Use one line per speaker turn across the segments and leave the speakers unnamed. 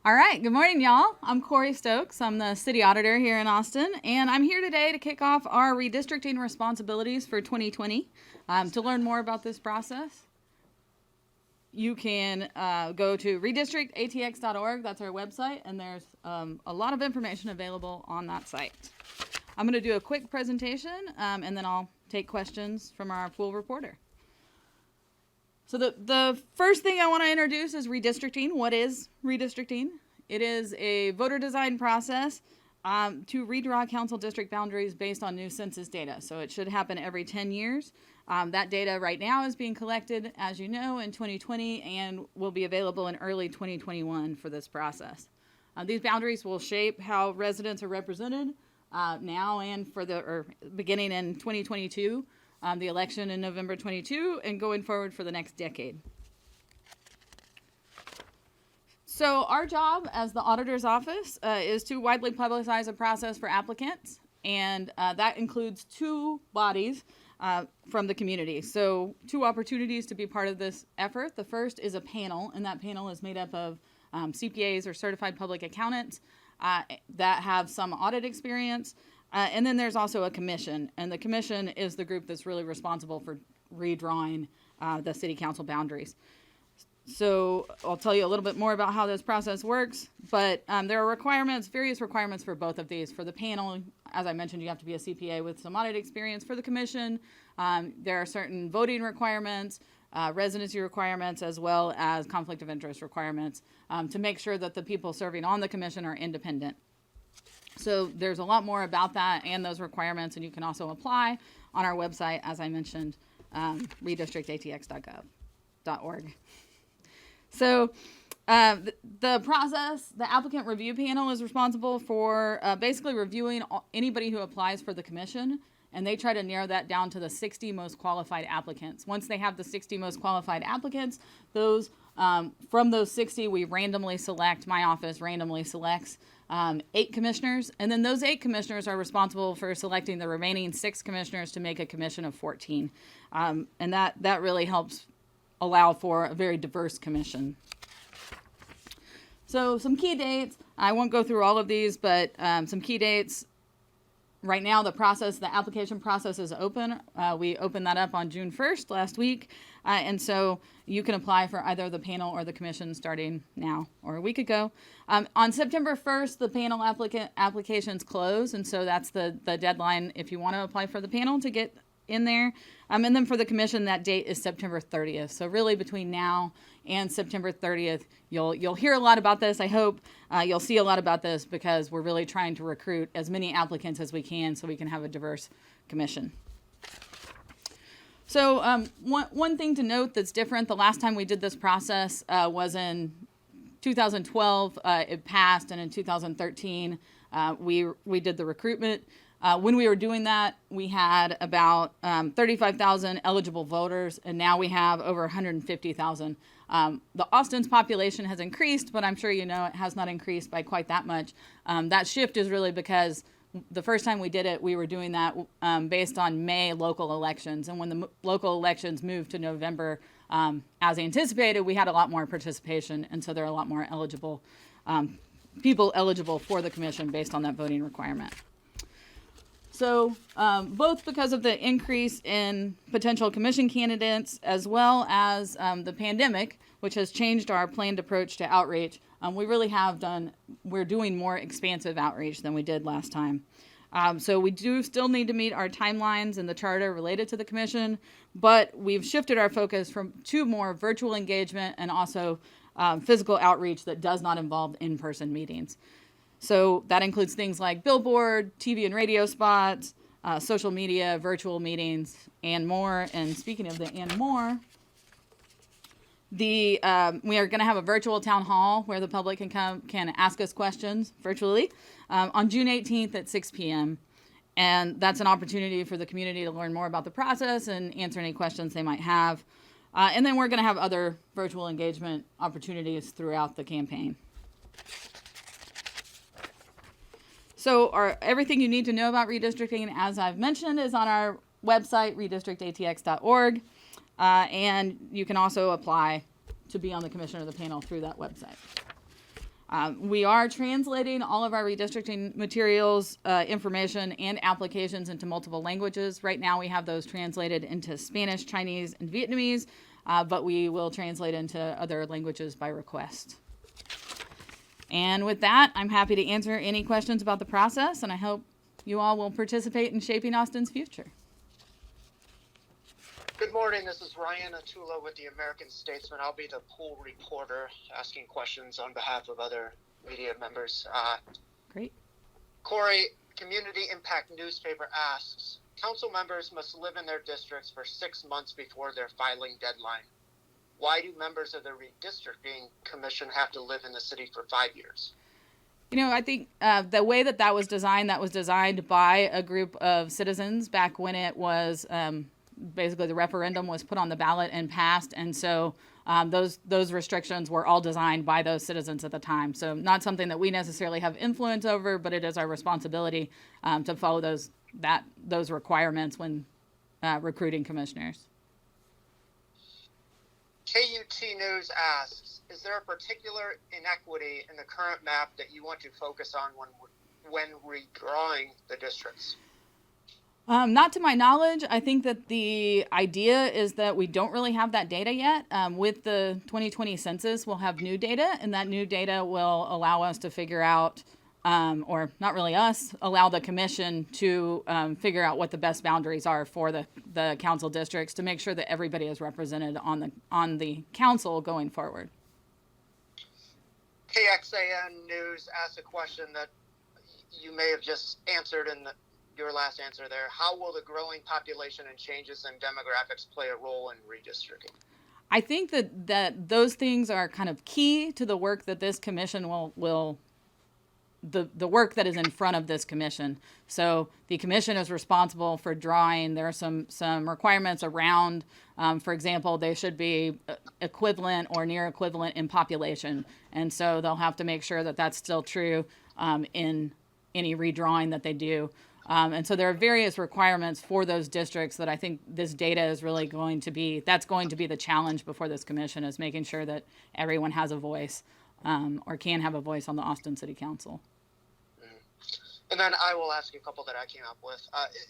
All right, good morning, y'all. I'm Corrie Stokes. I'm the city auditor here in Austin, and I'm here today to kick off our redistricting responsibilities for 2020. To learn more about this process, you can go to redistrictatx.org. That's our website, and there's a lot of information available on that site. I'm going to do a quick presentation, and then I'll take questions from our pool reporter. So the first thing I want to introduce is redistricting. What is redistricting? It is a voter design process to redraw council district boundaries based on new census data. So it should happen every 10 years. That data right now is being collected, as you know, in 2020 and will be available in early 2021 for this process. These boundaries will shape how residents are represented now and beginning in 2022. The election in November 22 and going forward for the next decade. So our job as the auditor's office is to widely publicize a process for applicants, and that includes two bodies from the community. So 2 opportunities to be part of this effort. The first is a panel, and that panel is made up of CPAs or certified public accountants that have some audit experience. And then there's also a commission, and the commission is the group that's really responsible for redrawing the city council boundaries. So I'll tell you a little bit more about how this process works, but there are various requirements for both of these. For the panel, as I mentioned, you have to be a CPA with some audit experience. For the commission, there are certain voting requirements, residency requirements, as well as conflict of interest requirements to make sure that the people serving on the commission are independent. So there's a lot more about that and those requirements, and you can also apply on our website, as I mentioned, redistrictatx.gov.org. So the process, the applicant review panel is responsible for basically reviewing anybody who applies for the commission, and they try to narrow that down to the 60 most qualified applicants. Once they have the 60 most qualified applicants, from those 60, my office randomly selects 8 commissioners, and then those 8 commissioners are responsible for selecting the remaining 6 commissioners to make a commission of 14. And that really helps allow for a very diverse commission. So some key dates, I won't go through all of these, but some key dates. Right now, the application process is open. We opened that up on June 1st last week. And so you can apply for either the panel or the commission starting now or a week ago. On September 1st, the panel applications close. And so that's the deadline if you want to apply for the panel to get in there. And then for the commission, that date is September 30th. So really between now and September 30th, you'll hear a lot about this. I hope you'll see a lot about this because we're really trying to recruit as many applicants as we can so we can have a diverse commission. So one thing to note that's different, the last time we did this process was in 2012. It passed, and in 2013 we did the recruitment. When we were doing that, we had about 35,000 eligible voters, and now we have over 150,000. The Austin's population has increased, but I'm sure you know it has not increased by quite that much. That shift is really because the first time we did it, we were doing that based on May local elections. And when the local elections moved to November, as anticipated, we had a lot more participation, and so there are a lot more people eligible for the commission based on that voting requirement. So both because of the increase in potential commission candidates as well as the pandemic, which has changed our planned approach to outreach, we're doing more expansive outreach than we did last time. So we do still need to meet our timelines in the charter related to the commission, but we've shifted our focus to more virtual engagement and also physical outreach that does not involve in-person meetings. So that includes things like billboard, TV and radio spots, social media, virtual meetings, and more. And speaking of the and more, we are going to have a virtual town hall where the public can ask us questions virtually on June 18th at 6 p.m. And that's an opportunity for the community to learn more about the process and answer any questions they might have. And then we're going to have other virtual engagement opportunities throughout the campaign. So everything you need to know about redistricting, as I've mentioned, is on our website, redistrictatx.org. And you can also apply to be on the commission or the panel through that website. We are translating all of our redistricting materials, information, and applications into multiple languages. Right now we have those translated into Spanish, Chinese, and Vietnamese, but we will translate into other languages by request. And with that, I'm happy to answer any questions about the process, and I hope you all will participate in shaping Austin's future.
Good morning, this is Ryan Atula with the American Statesman. I'll be the pool reporter asking questions on behalf of other media members.
Great.
Corrie, Community Impact Newspaper asks, council members must live in their districts for 6 months before their filing deadline. Why do members of the redistricting commission have to live in the city for 5 years?
I think the way that was designed by a group of citizens back when it was basically the referendum was put on the ballot and passed. And so those restrictions were all designed by those citizens at the time. So not something that we necessarily have influence over, but it is our responsibility to follow those requirements when recruiting commissioners.
KUT News asks, is there a particular inequity in the current map that you want to focus on when redrawing the districts?
Not to my knowledge. I think that the idea is that we don't really have that data yet. With the 2020 census, we'll have new data, and that new data will allow us to figure out, or not really us, allow the commission to figure out what the best boundaries are for the council districts to make sure that everybody is represented on the council going forward.
KXAN News asked a question that you may have just answered in your last answer there. How will the growing population and changes in demographics play a role in redistricting?
I think that those things are kind of key to the work that this commission will the work that is in front of this commission. So the commission is responsible for drawing. There are some requirements around, for example, they should be equivalent or near equivalent in population. And so they'll have to make sure that that's still true in any redrawing that they do. And so there are various requirements for those districts that I think this data is really going to be the challenge before this commission, is making sure that everyone has a voice or can have a voice on the Austin City Council.
And then I will ask you a couple that I came up with.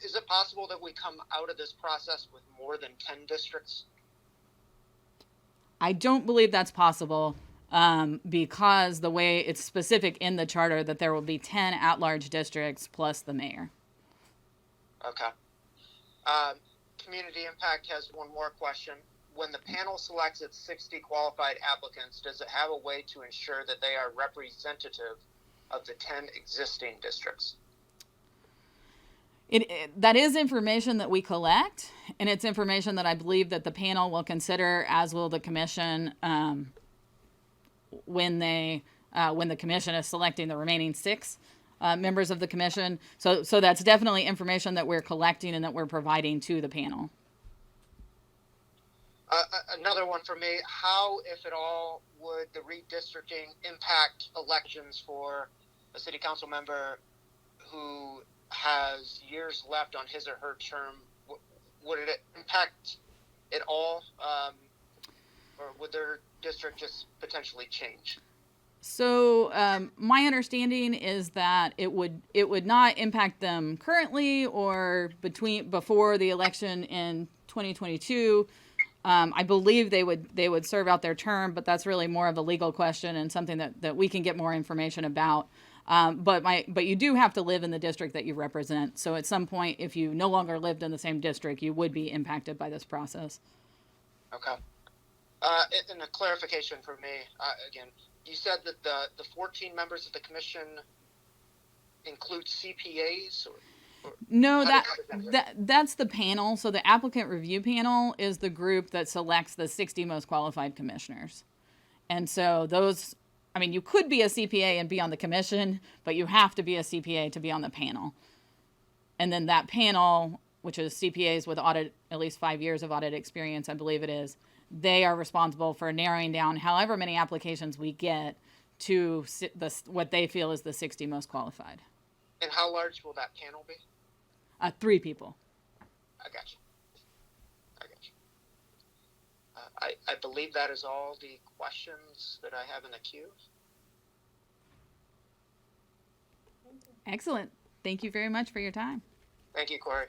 Is it possible that we come out of this process with more than 10 districts?
I don't believe that's possible because the way it's specific in the charter that there will be 10 at-large districts plus the mayor.
Okay. Community Impact has one more question. When the panel selects its 60 qualified applicants, does it have a way to ensure that they are representative of the 10 existing districts?
That is information that we collect, and it's information that I believe that the panel will consider, as will the commission, when the commission is selecting the remaining 6 members of the commission. So that's definitely information that we're collecting and that we're providing to the panel.
Another one for me, how, if at all, would the redistricting impact elections for a city council member who has years left on his or her term? Would it impact it all, or would their district just potentially change?
So my understanding is that it would not impact them currently or before the election in 2022. I believe they would serve out their term, but that's really more of a legal question and something that we can get more information about. But you do have to live in the district that you represent. So at some point, if you no longer lived in the same district, you would be impacted by this process.
Okay. And a clarification for me, again, you said that the 14 members of the commission include CPAs?
No, that's the panel. So the applicant review panel is the group that selects the 60 most qualified commissioners. And so you could be a CPA and be on the commission, but you have to be a CPA to be on the panel. And then that panel, which is CPAs with at least 5 years of audit experience, I believe it is, they are responsible for narrowing down however many applications we get to what they feel is the 60 most qualified.
And how large will that panel be?
3 people.
I got you. I believe that is all the questions that I have in the queue.
Excellent. Thank you very much for your time.
Thank you, Corey.